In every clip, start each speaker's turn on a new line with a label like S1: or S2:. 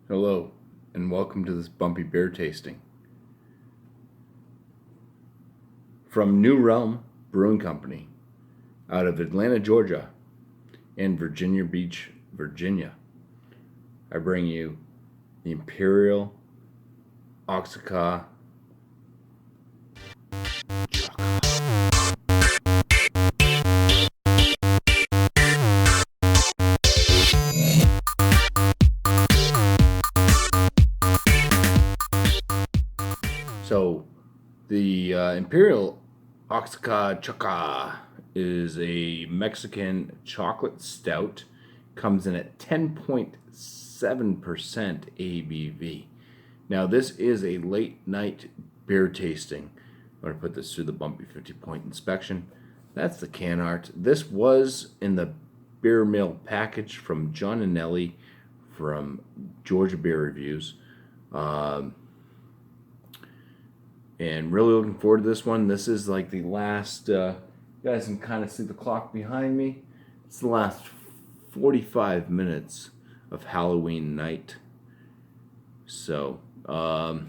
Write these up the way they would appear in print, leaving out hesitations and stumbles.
S1: Hello, and welcome to this bumpy beer tasting. From New Realm Brewing Company, out of Atlanta, Georgia, and Virginia Beach, Virginia, I bring you the Imperial Oaxaca Choca. So, the Imperial Oaxaca Choca is a Mexican chocolate stout. Comes in at 10.7% ABV. Now, this is a late night beer tasting. I'm going to put this through the BuMpY 50-point inspection. That's the can art. This was in the beer mill package from John and Nellie from Georgia Beer Reviews. And really looking forward to this one. This is like the last, you guys can kind of see the clock behind me. It's the last 45 minutes of Halloween night. So, by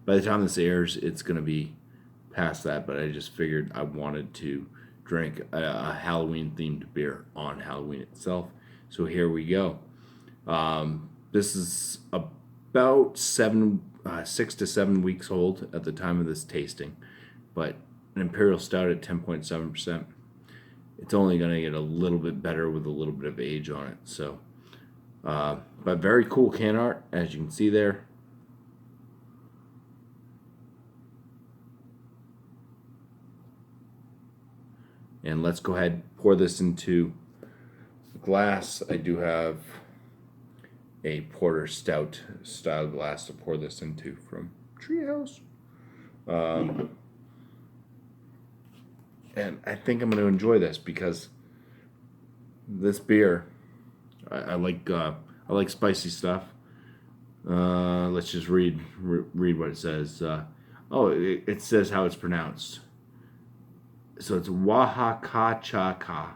S1: the time this airs, it's going to be past that, but I just figured I wanted to drink a Halloween themed beer on Halloween itself. So here we go. This is about 6 to 7 weeks old at the time of this tasting, but an Imperial Stout at 10.7%. It's only going to get a little bit better with a little bit of age on it. So, but very cool can art, as you can see there. And let's go ahead and pour this into the glass. I do have a porter stout style glass to pour this into from Treehouse. And I think I'm going to enjoy this because this beer, I like spicy stuff. Let's just read what it says. It says how it's pronounced. So it's Oaxaca Choca.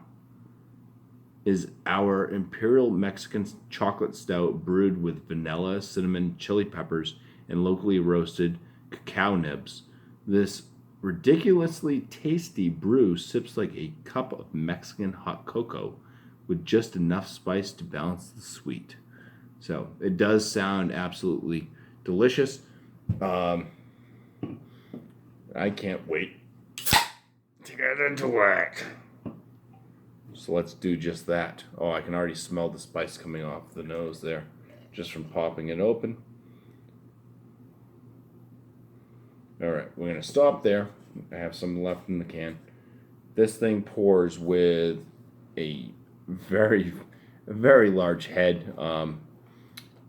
S1: Is our Imperial Mexican chocolate stout brewed with vanilla, cinnamon, chili peppers, and locally roasted cacao nibs. This ridiculously tasty brew sips like a cup of Mexican hot cocoa with just enough spice to balance the sweet. So it does sound absolutely delicious. I can't wait to get into it. So let's do just that. Oh, I can already smell the spice coming off the nose there, just from popping it open. All right, we're going to stop there. I have some left in the can. This thing pours with a very large head.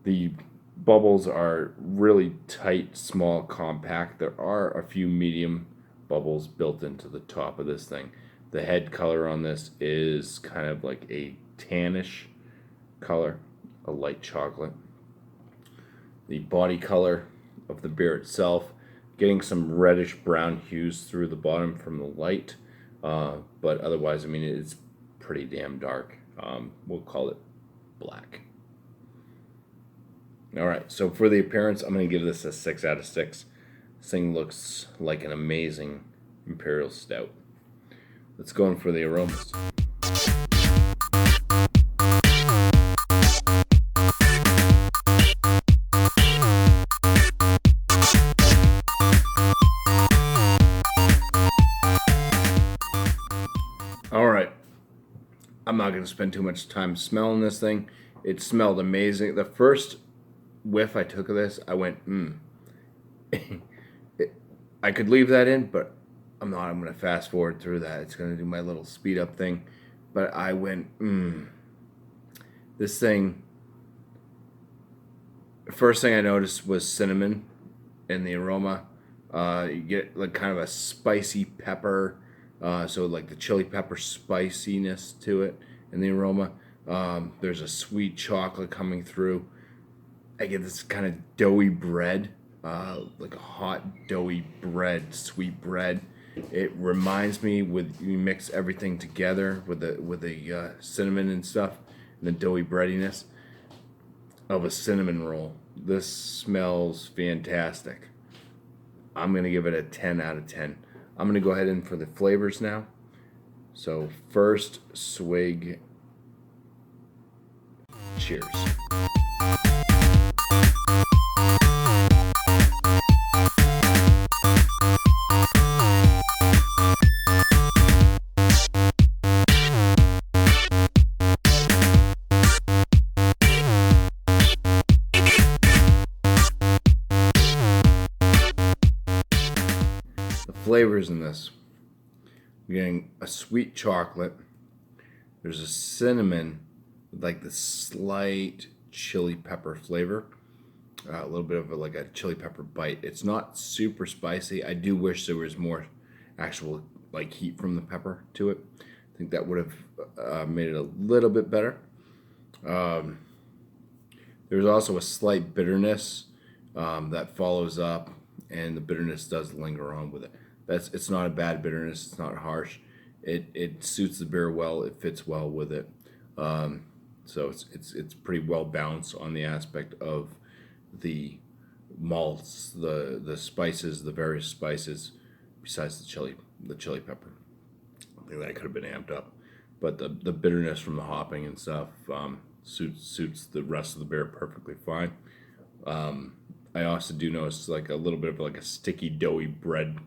S1: The bubbles are really tight, small, compact. There are a few medium bubbles built into the top of this thing. The head color on this is kind of like a tannish color, a light chocolate. The body color of the beer itself, getting some reddish brown hues through the bottom from the light, but otherwise, I mean, it's pretty damn dark. We'll call it black. All right, so for the appearance, I'm going to give this a 6 out of 6. This thing looks like an amazing Imperial Stout. Let's go in for the aromas. All right. I'm not going to spend too much time smelling this thing. It smelled amazing. The first whiff I took of this, I went, I could leave that in, but I'm not. I'm going to fast forward through that. It's going to do my little speed up thing. But I went, This thing, first thing I noticed was cinnamon in the aroma. You get like kind of a spicy pepper, so like the chili pepper spiciness to it in the aroma. There's a sweet chocolate coming through. I get this kind of doughy bread, like a hot doughy bread, sweet bread. It reminds me with you mix everything together with the cinnamon and stuff and the doughy breadiness. of a cinnamon roll. This smells fantastic. I'm going to give it a 10 out of 10. I'm going to go ahead and for the flavors now. So first swig. Cheers. Flavors in this. We're getting a sweet chocolate. There's a cinnamon with like the slight chili pepper flavor. A little bit of like a chili pepper bite. It's not super spicy. I do wish there was more actual like heat from the pepper to it. I think that would have made it a little bit better. There's also a slight bitterness that follows up, and the bitterness does linger on with it. It's not a bad bitterness. It's not harsh. It suits the beer well. It fits well with it. So it's pretty well balanced on the aspect of the malts, the spices, the various spices, besides the chili pepper. I think that could have been amped up, but the bitterness from the hopping and stuff suits the rest of the beer perfectly fine. I also do notice like a little bit of like a sticky doughy bread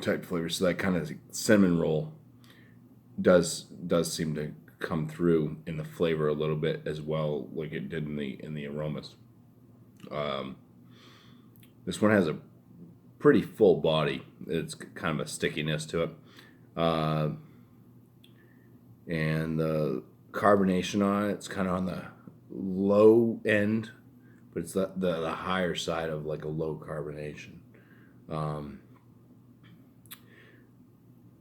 S1: type flavor, so that kind of cinnamon roll does seem to come through in the flavor a little bit as well, like it did in the aromas. This one has a pretty full body. It's kind of a stickiness to it, and the carbonation on it's kind of on the low end, but it's the higher side of like a low carbonation.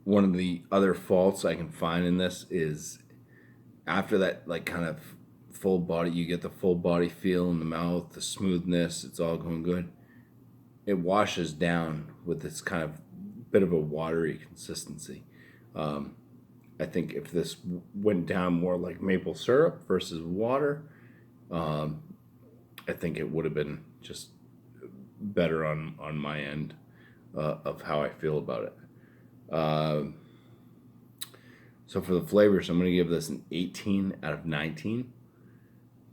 S1: One of the other faults I can find in this is after that like kind of full body, you get the full body feel in the mouth, the smoothness, it's all going good. It washes down with this kind of bit of a watery consistency. I think if this went down more like maple syrup versus water, I think it would have been just better on my end of how I feel about it. So for the flavors, I'm going to give this an 18 out of 19.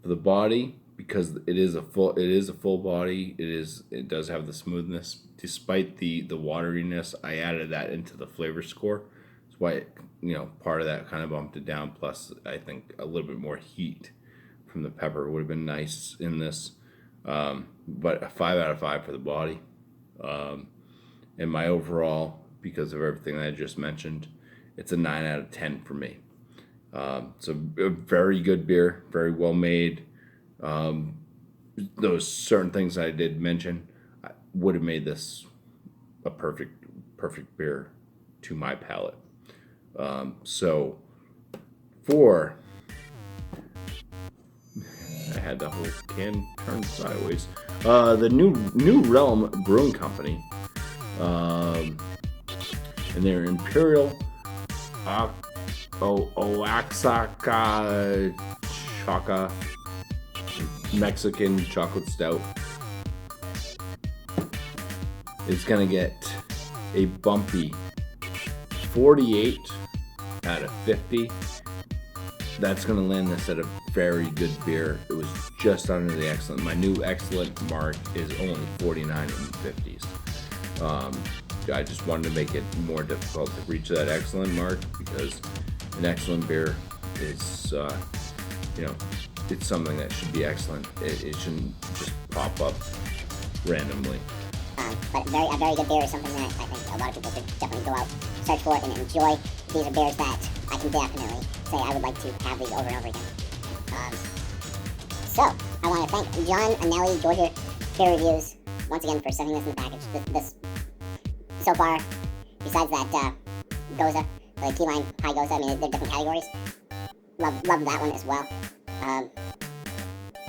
S1: For the body, because it is a full body, it does have the smoothness. Despite the wateriness, I added that into the flavor score. That's why part of that kind of bumped it down. Plus, I think a little bit more heat from the pepper would have been nice in this. But a 5 out of 5 for the body. And my overall, because of everything that I just mentioned, it's a 9 out of 10 for me. So a very good beer, very well made. Those certain things I did mention would have made this a perfect beer to my palate. So for I had the whole can turned sideways. The new Realm Brewing Company, and their Imperial Oaxaca Choca Mexican chocolate stout is gonna get a BuMpY 48 out of 50. That's gonna land this at a very good beer. It was just under the excellent. My new excellent mark is only 49 in the 50s. I just wanted to make it more difficult to reach that excellent mark, because an excellent beer is, it's something that should be excellent. It shouldn't just pop up randomly.
S2: But a very good beer is something that I think a lot of people should definitely go out, search for, and enjoy. These are beers that I can definitely say I would like to have these over and over again. So, I want to thank John, Anelli, Georgia Beer Reviews once again for sending this in the package. This so far, besides that Goza, the key lime high Goza, I mean, they're different categories. Love that one as well. The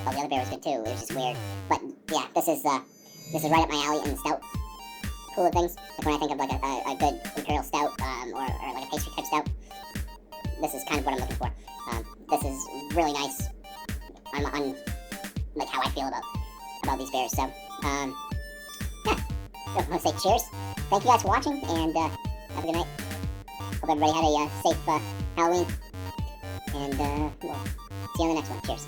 S2: other beer was good too. It was just weird, but yeah, this is right up my alley in the stout pool of things. Like when I think of like a good imperial stout or like a pastry type stout, this is kind of what I'm looking for. This is really nice. I'm like how I feel about these beers. So, yeah. So I want to say cheers. Thank you guys for watching, and have a good night. Hope everybody had a safe Halloween, and we'll see you on the next one. Cheers.